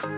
Let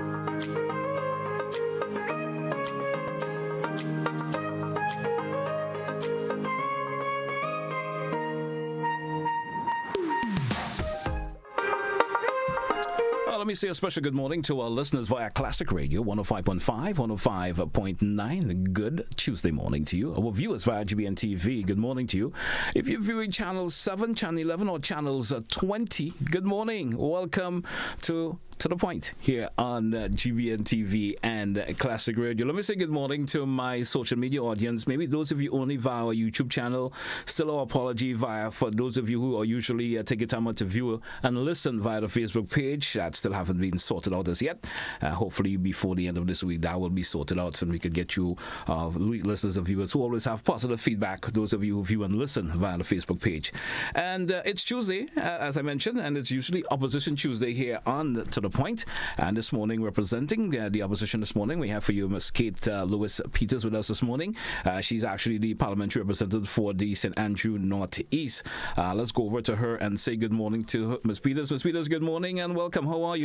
me say a special good morning to our listeners via Classic Radio 105.5, 105.9. Good Tuesday morning to you. Our viewers via GBN TV, good morning to you. If you're viewing channel 7, channel 11, or channels 20, good morning. Welcome to the point here on GBN TV and Classic Radio. Let me say good morning to my social media audience. Maybe those of you only via our YouTube channel. Still our apology for those of you who are usually taking time out to view and listen via the Facebook page. That still haven't been sorted out as yet. Hopefully before the end of this week that will be sorted out so we can get you listeners and viewers who always have positive feedback, those of you who view and listen via the Facebook page. And it's Tuesday, as I mentioned, and it's usually Opposition Tuesday here on To The Point. And this morning, representing the opposition this morning, we have for you Ms. Kate Lewis Peters with us this morning. She's actually the parliamentary representative for the St. Andrew Northeast. Let's go over to her and say good morning to Ms. Peters. Ms. Peters, good morning and welcome. How are you?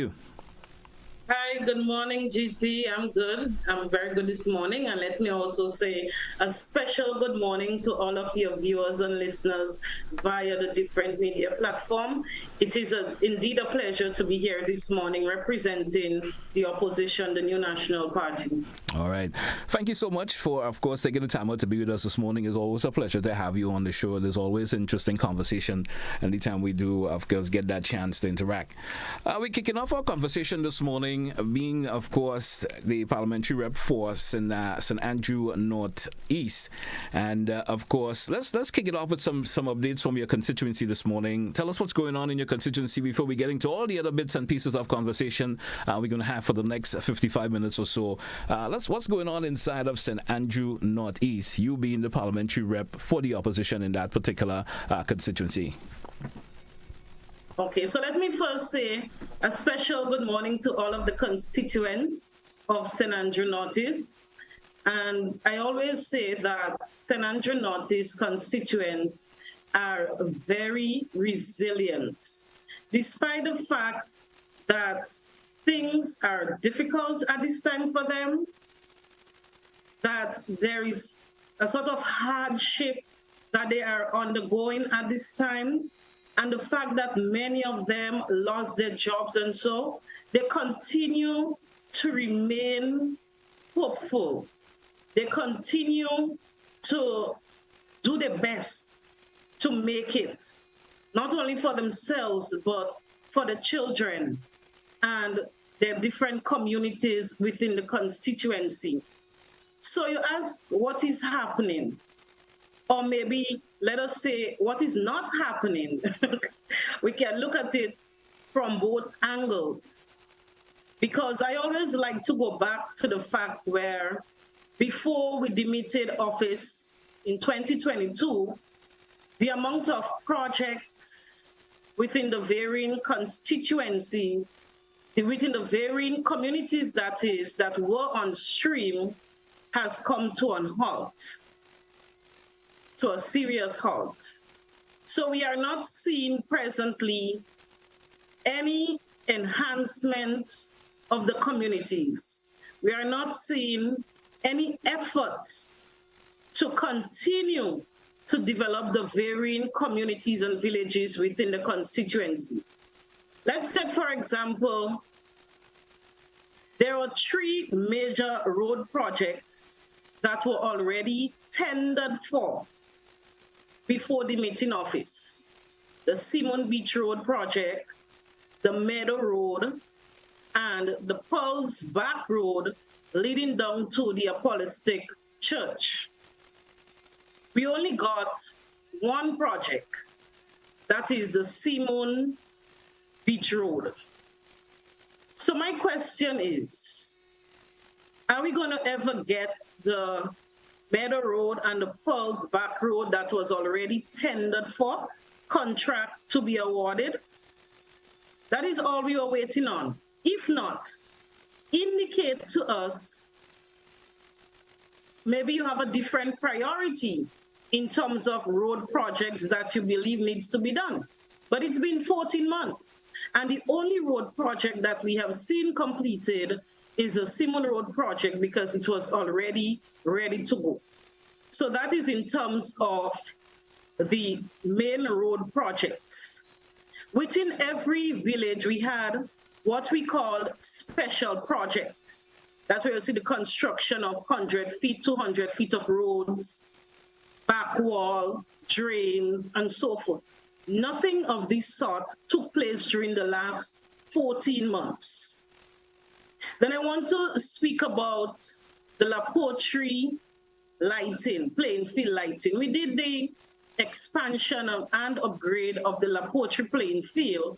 Hi, good morning, GT. I'm good. I'm very good this morning. And let me also say a special good morning to all of your viewers and listeners via the different media platform. It is indeed a pleasure to be here this morning representing the opposition, the New National Party. All right. Thank you so much for, of course, taking the time out to be with us this morning. It's always a pleasure to have you on the show. There's always interesting conversation anytime we do, of course, get that chance to interact. We're kicking off our conversation this morning being, of course, the parliamentary rep for St. Andrew Northeast. And, of course, let's kick it off with some updates from your constituency this morning. Tell us what's going on in your constituency before we get into all the other bits and pieces of conversation we're going to have for the next 55 minutes or so. What's going on inside of St. Andrew Northeast, you being the parliamentary rep for the opposition in that particular constituency? Okay, so let me first say a special good morning to all of the constituents of St. Andrew Northeast. And I always say that St. Andrew Northeast constituents are very resilient, despite the fact that things are difficult at this time for them, that there is a sort of hardship that they are undergoing at this time, and the fact that many of them lost their jobs, and so they continue to remain hopeful. They continue to do their best to make it, not only for themselves, but for the children and their different communities within the constituency. So you ask, what is happening? Or maybe, let us say, what is not happening? We can look at it from both angles. Because I always like to go back to the fact where before we demitted office in 2022, the amount of projects within the varying constituency, within the varying communities that were on stream, has come to a halt, to a serious halt. So we are not seeing presently any enhancement of the communities. We are not seeing any efforts to continue to develop the varying communities and villages within the constituency. Let's take, for example, there are 3 major road projects that were already tendered for before the meeting office. The Simon Beach Road project, the Meadow Road, and the Pearls Back Road leading down to the Apostolic Church. We only got one project, that is the Simon Beach Road. So my question is, are we going to ever get the Meadow Road and the Pearls Back Road that was already tendered for contract to be awarded? That is all we are waiting on. If not, indicate to us, maybe you have a different priority in terms of road projects that you believe needs to be done. But it's been 14 months. And the only road project that we have seen completed is a Simon Road project because it was already ready to go. So that is in terms of the main road projects. Within every village, we had what we called special projects. That's where you see the construction of 100 feet, 200 feet of roads, back wall, drains, and so forth. Nothing of this sort took place during the last 14 months. Then I want to speak about the La Poterie lighting, playing field lighting. We did the expansion and upgrade of the La Poterie playing field,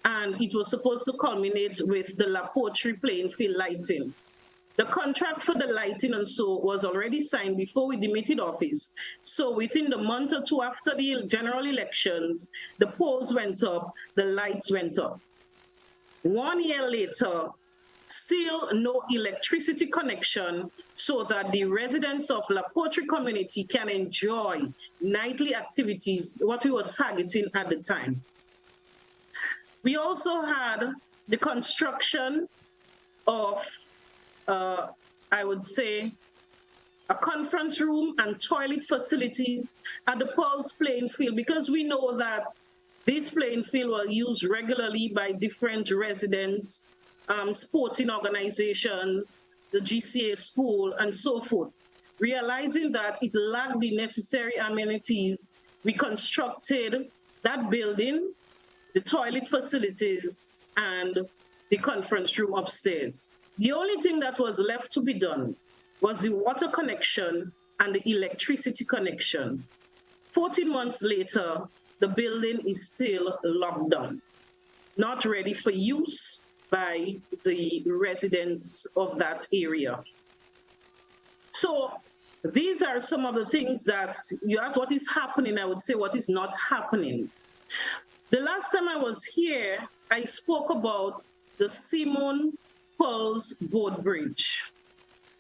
and it was supposed to culminate with the La Poterie playing field lighting. The contract for the lighting and so was already signed before we demitted office. So within the month or two after the general elections, the poles went up, the lights went up. 1 year later, still no electricity connection so that the residents of La Poterie community can enjoy nightly activities, what we were targeting at the time. We also had the construction of, I would say, a conference room and toilet facilities at the Pearls playing field, because we know that this playing field were used regularly by different residents, sporting organizations, the GCA school, and so forth. Realizing that it lacked the necessary amenities, we constructed that building, the toilet facilities, and the conference room upstairs. The only thing that was left to be done was the water connection and the electricity connection. 14 months later, the building is still locked down, not ready for use by the residents of that area. So these are some of the things that you ask what is happening, I would say what is not happening. The last time I was here, I spoke about the Simon Pearls Boat Bridge.